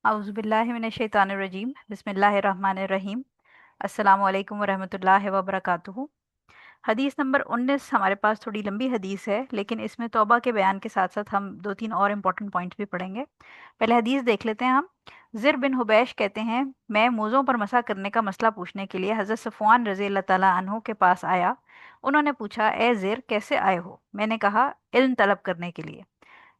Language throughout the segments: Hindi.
औज़ुबिल्लाहिमिनश्शैतानिर्रजीम बिस्मिल्लाहिर्रहमानिर्रहीम। अस्सलामु अलैकुम वरहमतुल्लाहि वबरकातुहू। हदीस नंबर 19 हमारे पास थोड़ी लंबी हदीस है, लेकिन इसमें तौबा के बयान के साथ साथ हम दो तीन और इम्पोर्टेंट पॉइंट्स भी पढ़ेंगे। पहले हदीस देख लेते हैं हम। ज़िर बिन हुबैश कहते हैं, मैं मोज़ों पर मसा करने का मसला पूछने के लिए हज़रत सफ़वान रज़ी अल्लाह ताला अन्हु के पास आया। उन्होंने पूछा, ए ज़िर, कैसे आए हो? मैंने कहा, इल्म तलब करने के लिए।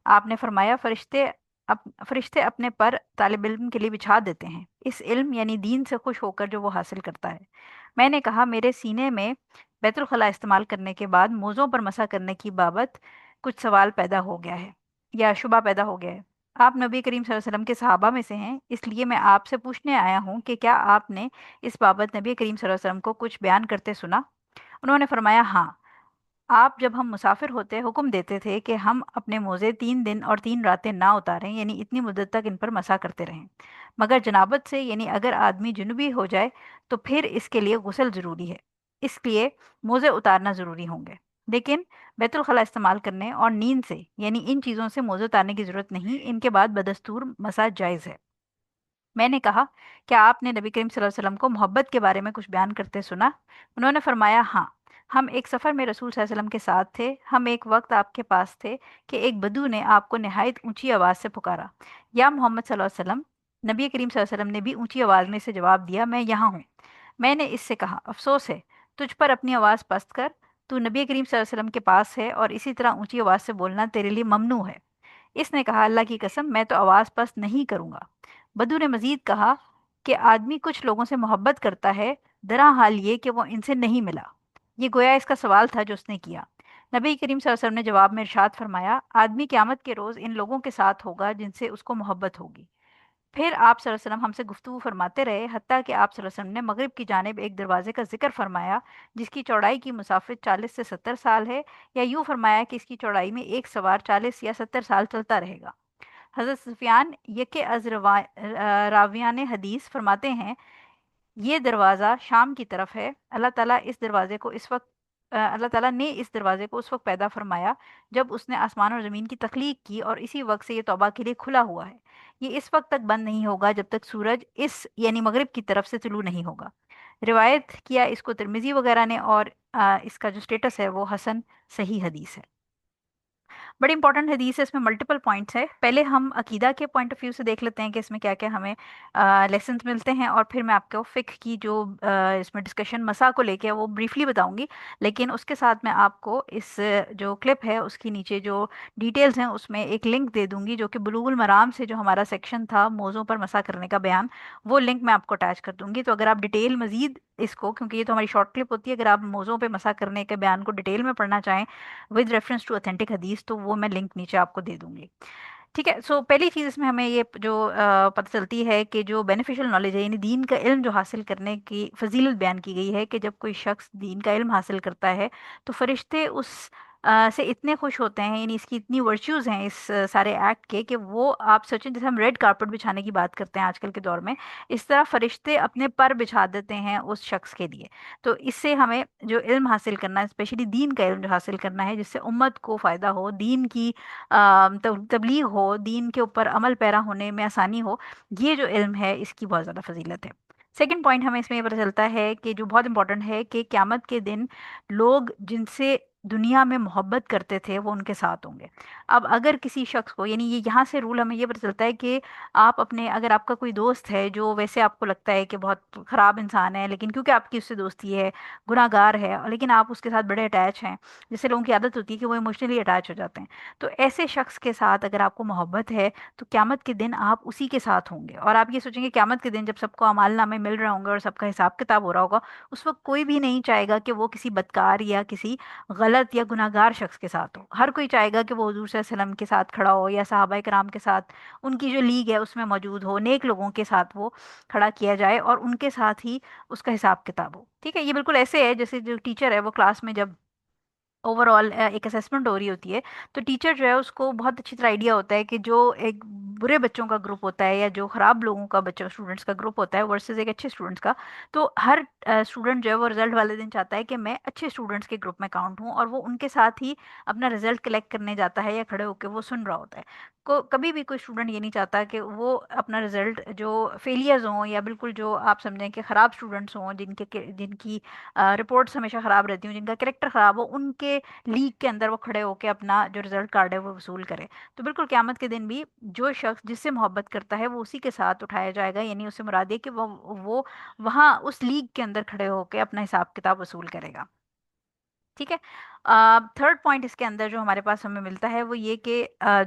आपने फरमाया, फरिश्ते अपने पर तालिब इल्म के लिए बिछा देते हैं, इस इल्म यानी दीन से खुश होकर जो वो हासिल करता है। मैंने कहा, मेरे सीने में बैतुल खला इस्तेमाल करने के बाद मोज़ों पर मसा करने की बाबत कुछ सवाल पैदा हो गया है या शुबा पैदा हो गया है। आप नबी करीम सल्लल्लाहु अलैहि वसल्लम के सहाबा में से हैं, इसलिए मैं आपसे पूछने आया हूँ कि क्या आपने इस बाबत नबी करीम सल्लल्लाहु अलैहि वसल्लम को कुछ बयान करते सुना? उन्होंने फरमाया, हाँ। आप जब हम मुसाफिर होते हुक्म देते थे कि हम अपने मोज़े 3 दिन और 3 रातें ना उतारें, यानी इतनी मुद्दत तक इन पर मसा करते रहें। मगर जनाबत से, यानी अगर आदमी जुनूबी हो जाए तो फिर इसके लिए गुस्ल ज़रूरी है, इसलिए मोज़े उतारना ज़रूरी होंगे। लेकिन बैतुल खला इस्तेमाल करने और नींद से, यानी इन चीज़ों से मोज़े उतारने की ज़रूरत नहीं, इनके बाद बदस्तूर मसा जायज़ है। मैंने कहा, क्या आपने नबी करीम सल्लल्लाहु अलैहि वसल्लम को मोहब्बत के बारे में कुछ बयान करते सुना? उन्होंने फरमाया, हाँ। हम एक सफ़र में रसूल सल्लल्लाहु अलैहि वसल्लम के साथ थे। हम एक वक्त आपके पास थे कि एक बदू ने आपको नहायत ऊंची आवाज़ से पुकारा, या मोहम्मद सल्लल्लाहु अलैहि वसल्लम। नबी करीम सल्लल्लाहु अलैहि वसल्लम ने भी ऊंची आवाज़ में से जवाब दिया, मैं यहाँ हूँ। मैंने इससे कहा, अफसोस है तुझ पर, अपनी आवाज़ पस्त कर। तू नबी करीम सल्लल्लाहु अलैहि वसल्लम के पास है और इसी तरह ऊंची आवाज़ से बोलना तेरे लिए ममनू है। इसने कहा, अल्लाह की कसम, मैं तो आवाज़ पस्त नहीं करूंगा। बदू ने मजीद कहा कि आदमी कुछ लोगों से मोहब्बत करता है, दरा हाल ये कि वो इनसे नहीं मिला। ये गोया इसका सवाल था जो उसने किया। नबी करीम सल्लल्लाहु अलैहि वसल्लम ने जवाब में इरशाद फरमाया, आदमी क़यामत के रोज़ इन लोगों के साथ होगा जिनसे उसको मोहब्बत होगी। फिर आप सल्लल्लाहु अलैहि वसल्लम हमसे गुफ्तगू फरमाते रहे, हत्ता कि आप सल्लल्लाहु अलैहि वसल्लम ने मगरिब की जानिब एक दरवाजे का जिक्र फरमाया, जिसकी चौड़ाई की मुसाफिर 40 से 70 साल है, या यूँ फरमाया कि इसकी चौड़ाई में एक सवार 40 या 70 साल चलता रहेगा। हज़रत सुफियान यके रावियान हदीस फरमाते हैं, ये दरवाज़ा शाम की तरफ है। अल्लाह ताला ने इस दरवाजे को उस वक्त पैदा फरमाया जब उसने आसमान और ज़मीन की तख्लीक की, और इसी वक्त से ये तौबा के लिए खुला हुआ है। ये इस वक्त तक बंद नहीं होगा जब तक सूरज इस यानी मगरिब की तरफ से तुलू नहीं होगा। रिवायत किया इसको तिरमिज़ी वगैरह ने, और इसका जो स्टेटस है वो हसन सही हदीस है। बड़ी इंपॉर्टेंट हदीस है, इसमें मल्टीपल पॉइंट्स है। पहले हम अकीदा के पॉइंट ऑफ व्यू से देख लेते हैं कि इसमें क्या क्या हमें लेसन्स मिलते हैं, और फिर मैं आपको फ़िक्ह की जो इसमें डिस्कशन मसा को लेके है वो ब्रीफली बताऊंगी। लेकिन उसके साथ मैं आपको इस जो क्लिप है उसकी नीचे जो डिटेल्स हैं उसमें एक लिंक दे दूंगी, जो कि बुलूगुल मराम से जो हमारा सेक्शन था मौज़ों पर मसा करने का बयान, वो लिंक मैं आपको अटैच कर दूंगी। तो अगर आप डिटेल मजीद इसको, क्योंकि ये तो हमारी शॉर्ट क्लिप होती है, अगर आप मौज़ों पे मसा करने के बयान को डिटेल में पढ़ना चाहें विद रेफरेंस टू ऑथेंटिक हदीस, तो वो मैं लिंक नीचे आपको दे दूंगी। ठीक है। सो पहली चीज़ इसमें हमें ये जो पता चलती है कि जो बेनिफिशियल नॉलेज है, यानी दीन का इल्म जो हासिल करने की फजीलत बयान की गई है, कि जब कोई शख्स दीन का इल्म हासिल करता है तो फरिश्ते उस से इतने खुश होते हैं, यानी इसकी इतनी वर्च्यूज़ हैं इस सारे एक्ट के, कि वो आप सोचें जैसे हम रेड कारपेट बिछाने की बात करते हैं आजकल के दौर में, इस तरह फरिश्ते अपने पर बिछा देते हैं उस शख्स के लिए। तो इससे हमें जो इल्म हासिल करना है, स्पेशली दीन का इल्म जो हासिल करना है, जिससे उम्मत को फ़ायदा हो, दीन की तबलीग हो, दीन के ऊपर अमल पैरा होने में आसानी हो, ये जो इल्म है इसकी बहुत ज़्यादा फजीलत है। सेकंड पॉइंट हमें इसमें ये पता चलता है कि जो बहुत इंपॉर्टेंट है, कि क़यामत के दिन लोग जिनसे दुनिया में मोहब्बत करते थे वो उनके साथ होंगे। अब अगर किसी शख्स को, यानी ये यहाँ से रूल हमें ये पता चलता है कि आप अपने, अगर आपका कोई दोस्त है जो वैसे आपको लगता है कि बहुत ख़राब इंसान है, लेकिन क्योंकि आपकी उससे दोस्ती है, गुनाहगार है, लेकिन आप उसके साथ बड़े अटैच हैं, जैसे लोगों की आदत होती है कि वो इमोशनली अटैच हो जाते हैं, तो ऐसे शख्स के साथ अगर आपको मोहब्बत है तो क़यामत के दिन आप उसी के साथ होंगे। और आप ये सोचेंगे, क़यामत के दिन जब सबको अमालनामे मिल रहे होंगे और सबका हिसाब किताब हो रहा होगा, उस वक्त कोई भी नहीं चाहेगा कि वो किसी बदकार या किसी गलत या गुनाहगार शख्स के साथ हो। हर कोई चाहेगा कि वो हुजूर सल्लल्लाहु अलैहि वसल्लम के साथ खड़ा हो, या सहाबा कराम के साथ, उनकी जो लीग है उसमें मौजूद हो, नेक लोगों के साथ वो खड़ा किया जाए और उनके साथ ही उसका हिसाब किताब हो। ठीक है। ये बिल्कुल ऐसे है जैसे जो टीचर है वो क्लास में जब ओवरऑल एक असेसमेंट हो रही होती है, तो टीचर जो है उसको बहुत अच्छी तरह आइडिया होता है कि जो एक बुरे बच्चों का ग्रुप होता है या जो ख़राब लोगों का बच्चों स्टूडेंट्स का ग्रुप होता है वर्सेस एक अच्छे स्टूडेंट्स का, तो हर स्टूडेंट जो है वो रिजल्ट वाले दिन चाहता है कि मैं अच्छे स्टूडेंट्स के ग्रुप में काउंट हूँ, और वो उनके साथ ही अपना रिजल्ट कलेक्ट करने जाता है या खड़े होकर वो सुन रहा होता है। को कभी भी कोई स्टूडेंट ये नहीं चाहता कि वो अपना रिजल्ट जो फेलियर्स हों या बिल्कुल जो आप समझें कि ख़राब स्टूडेंट्स हों, जिनकी रिपोर्ट्स हमेशा ख़राब रहती हूँ, जिनका करेक्टर ख़राब हो, उनके लीग के अंदर वो खड़े होकर अपना जो रिजल्ट कार्ड है वो वसूल करे। तो बिल्कुल क़यामत के दिन भी जो शख्स जिससे मोहब्बत करता है वो उसी के साथ उठाया जाएगा, यानी उससे मुराद ये कि वो वहाँ उस लीग के अंदर खड़े होकर अपना हिसाब किताब वसूल करेगा। ठीक है। थर्ड पॉइंट इसके अंदर जो हमारे पास हमें मिलता है वो ये कि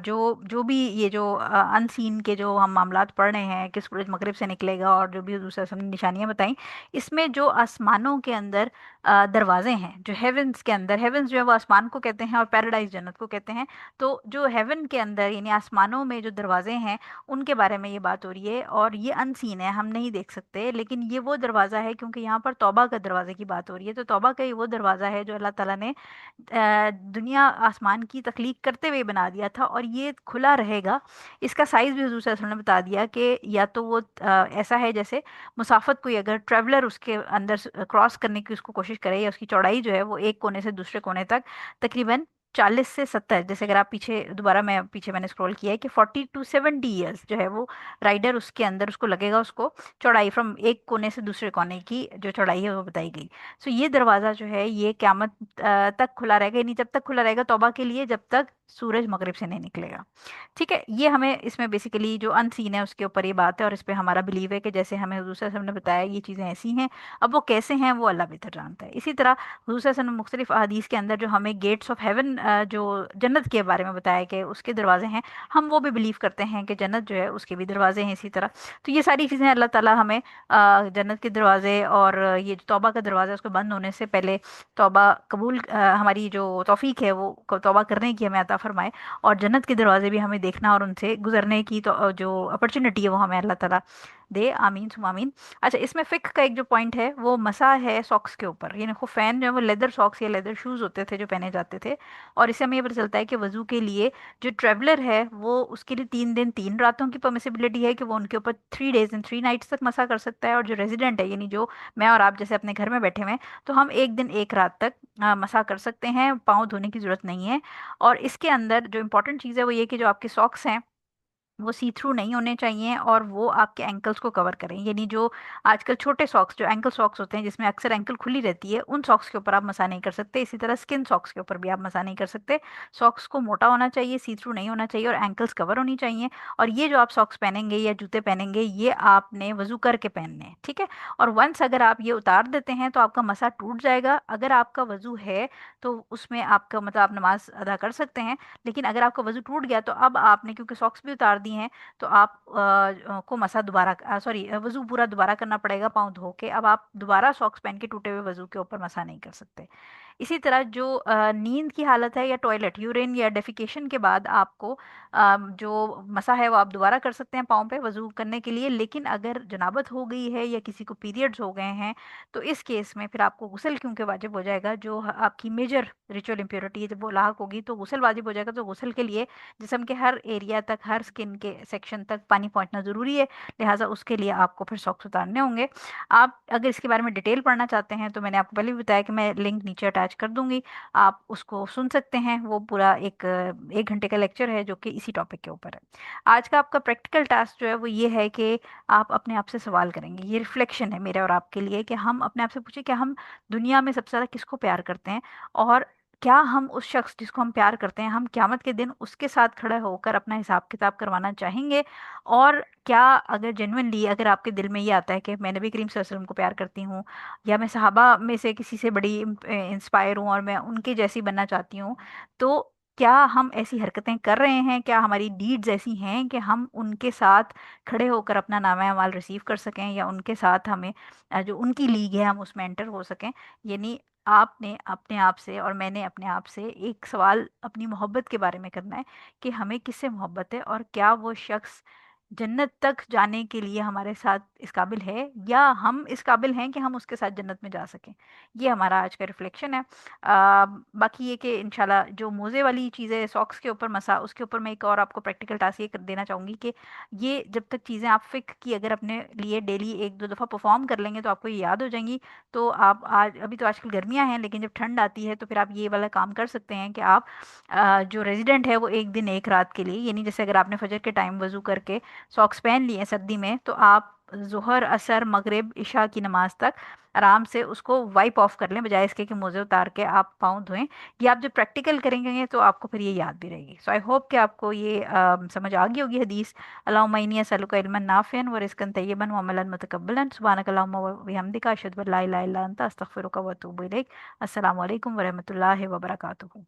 जो जो भी ये जो अनसीन के जो हम मामलात पढ़ रहे हैं कि सूरज मगरिब से निकलेगा और जो भी दूसरा हमने निशानियां बताई, इसमें जो आसमानों के अंदर दरवाजे हैं, जो हेवंस के अंदर, हेवंस जो है वो आसमान को कहते हैं और पैराडाइज जन्नत को कहते हैं। तो जो हेवन के अंदर यानी आसमानों में जो दरवाजे हैं उनके बारे में ये बात हो रही है, और ये अनसीन है, हम नहीं देख सकते, लेकिन ये वो दरवाज़ा है क्योंकि यहाँ पर तौबा का दरवाजे की बात हो रही है। तो तौबा का ये वो दरवाज़ा है जो अल्लाह ताला ने दुनिया आसमान की तख्लीक करते हुए बना दिया था, और ये खुला रहेगा। इसका साइज़ भी हुजूर सल्लल्लाहु अलैहि वसल्लम ने बता दिया कि या तो वो ऐसा है जैसे मुसाफिर कोई अगर ट्रैवलर उसके अंदर क्रॉस करने की उसको कोशिश करे, या उसकी चौड़ाई जो है वो एक कोने से दूसरे कोने तक तकरीबन 40 से 70, जैसे अगर आप पीछे दोबारा मैं पीछे मैंने स्क्रॉल किया है कि 40 to 70 ईयर्स जो है वो राइडर उसके अंदर उसको लगेगा, उसको चौड़ाई फ्रॉम एक कोने से दूसरे कोने की जो चौड़ाई है वो बताई गई। सो ये दरवाज़ा जो है ये क़यामत तक खुला रहेगा, यानी जब तक खुला रहेगा तौबा के लिए, जब तक सूरज मगरिब से नहीं निकलेगा। ठीक है, ये हमें इसमें बेसिकली जो अनसीन है उसके ऊपर ये बात है, और इस पे हमारा बिलीव है कि जैसे हमें हुजूर सल्लल्लाहु अलैहि वसल्लम ने बताया ये चीज़ें ऐसी हैं। अब वो कैसे हैं वो अल्लाह बेहतर जानता है। इसी तरह हुजूर सल्लल्लाहु अलैहि वसल्लम मुख्तलिफ अहादीस के अंदर जो हमें गेट्स ऑफ हेवन जो जन्नत के बारे में बताया कि उसके दरवाजे हैं, हम वो भी बिलीव करते हैं कि जन्नत जो है उसके भी दरवाजे हैं इसी तरह। तो ये सारी चीज़ें अल्लाह ताला हमें जन्नत के दरवाजे और ये जो तौबा का दरवाज़ा है उसको बंद होने से पहले तौबा कबूल हमारी जो तौफीक है वो तौबा करने की हमें अता फरमाए, और जन्नत के दरवाजे भी हमें देखना और उनसे गुजरने की तो जो अपॉर्चुनिटी है वो हमें अल्लाह ताला दे। आमीन सुम आमीन। अच्छा, इसमें फ़िक्र का एक जो पॉइंट है वो मसा है सॉक्स के ऊपर, यानी खुफ़ैन जो है वो लेदर सॉक्स या लेदर शूज़ होते थे जो पहने जाते थे, और इससे हमें ये पता चलता है कि वज़ू के लिए जो ट्रैवलर है वो उसके लिए 3 दिन 3 रातों की परमिसिबिलिटी है कि वो उनके ऊपर 3 days and 3 nights तक मसा कर सकता है, और जो रेजिडेंट है यानी जो मैं और आप जैसे अपने घर में बैठे हुए हैं, तो हम 1 दिन 1 रात तक मसा कर सकते हैं, पाँव धोने की ज़रूरत नहीं है। और इसके अंदर जो इम्पोर्टेंट चीज़ है वो ये कि जो आपके सॉक्स हैं वो सी थ्रू नहीं होने चाहिए, और वो आपके एंकल्स को कवर करें, यानी जो आजकल छोटे सॉक्स जो एंकल सॉक्स होते हैं जिसमें अक्सर एंकल खुली रहती है, उन सॉक्स के ऊपर आप मसा नहीं कर सकते। इसी तरह स्किन सॉक्स के ऊपर भी आप मसा नहीं कर सकते। सॉक्स को मोटा होना चाहिए, सी थ्रू नहीं होना चाहिए, और एंकल्स कवर होनी चाहिए। और ये जो आप सॉक्स पहनेंगे या जूते पहनेंगे ये आपने वजू करके पहनने हैं, ठीक है। और वंस अगर आप ये उतार देते हैं तो आपका मसा टूट जाएगा। अगर आपका वजू है तो उसमें आपका मतलब आप नमाज अदा कर सकते हैं, लेकिन अगर आपका वजू टूट गया तो अब आपने क्योंकि सॉक्स भी उतार दी हैं, तो आप को मसा दोबारा सॉरी वजू पूरा दोबारा करना पड़ेगा पाँव धो के। अब आप दोबारा सॉक्स पहन के टूटे हुए वजू के ऊपर मसा नहीं कर सकते। इसी तरह जो नींद की हालत है या टॉयलेट यूरिन या डेफिकेशन के बाद आपको जो मसा है वो आप दोबारा कर सकते हैं पाँव पे वजू करने के लिए। लेकिन अगर जनाबत हो गई है या किसी को पीरियड्स हो गए हैं तो इस केस में फिर आपको गुस्ल क्योंकि वाजिब हो जाएगा। जो आपकी मेजर रिचुअल इम्प्योरिटी है जब वो लाक होगी तो गुस्ल वाजिब हो जाएगा। तो गुस्ल के लिए जिस्म के हर एरिया तक, हर स्किन के सेक्शन तक पानी पहुंचना ज़रूरी है, लिहाजा उसके लिए आपको फिर सॉक्स उतारने होंगे। आप अगर इसके बारे में डिटेल पढ़ना चाहते हैं तो मैंने आपको पहले भी बताया कि मैं लिंक नीचे अटैच कर दूंगी, आप उसको सुन सकते हैं। वो पूरा एक घंटे का लेक्चर है जो कि इसी टॉपिक के ऊपर है। आज का आपका प्रैक्टिकल टास्क जो है वो ये है कि आप अपने आप से सवाल करेंगे। ये रिफ्लेक्शन है मेरे और आपके लिए कि हम अपने आप से पूछें कि हम दुनिया में सबसे ज़्यादा किसको प्यार करते हैं, और क्या हम उस शख्स जिसको हम प्यार करते हैं हम क़यामत के दिन उसके साथ खड़े होकर अपना हिसाब किताब करवाना चाहेंगे। और क्या अगर जेन्युइनली अगर आपके दिल में ये आता है कि मैं नबी करीम सल्लल्लाहु अलैहि वसल्लम को प्यार करती हूँ, या मैं सहाबा में से किसी से बड़ी इंस्पायर हूँ और मैं उनके जैसी बनना चाहती हूँ, तो क्या हम ऐसी हरकतें कर रहे हैं, क्या हमारी डीड्स ऐसी हैं कि हम उनके साथ खड़े होकर अपना नामा अमाल रिसीव कर सकें, या उनके साथ हमें जो उनकी लीग है हम उसमें एंटर हो सकें। यानी आपने अपने आप से और मैंने अपने आप से एक सवाल अपनी मोहब्बत के बारे में करना है कि हमें किससे मोहब्बत है, और क्या वो शख्स जन्नत तक जाने के लिए हमारे साथ इस काबिल है, या हम इस काबिल हैं कि हम उसके साथ जन्नत में जा सकें। ये हमारा आज का रिफ्लेक्शन है। बाकी ये कि इंशाल्लाह जो मोज़े वाली चीज़ें सॉक्स के ऊपर मसा, उसके ऊपर मैं एक और आपको प्रैक्टिकल टास्क ये कर देना चाहूँगी कि ये जब तक चीज़ें आप फिक की अगर अपने लिए डेली एक दो दफ़ा परफॉर्म कर लेंगे तो आपको ये याद हो जाएंगी। तो आप आज, अभी तो आजकल गर्मियाँ हैं, लेकिन जब ठंड आती है तो फिर आप ये वाला काम कर सकते हैं कि आप जो रेजिडेंट है वो एक दिन एक रात के लिए, यानी जैसे अगर आपने फजर के टाइम वजू करके सॉक्स पहन लिए सर्दी में, तो आप जोहर असर मगरिब इशा की नमाज तक आराम से उसको वाइप ऑफ कर लें, बजाय इसके कि मोजे उतार के आप पाँव धोएं। ये आप जब प्रैक्टिकल करेंगे तो आपको फिर ये याद भी रहेगी। सो आई होप कि आपको ये समझ आ गई होगी हदीस, अल्लाहुम्मा इन्नी असअलुका इल्मन नाफिअन व रिज़्क़न तय्यबन व अमलन मुतक़ब्बलन, सुब्हानक अल्लाहुम्मा व बिहम्दिका अशहदु अल्ला इलाहा इल्ला अंता अस्तग़फिरुका व अतूबु इलैक। अस्सलामु अलैकुम व रहमतुल्लाहि व बरकातुहू।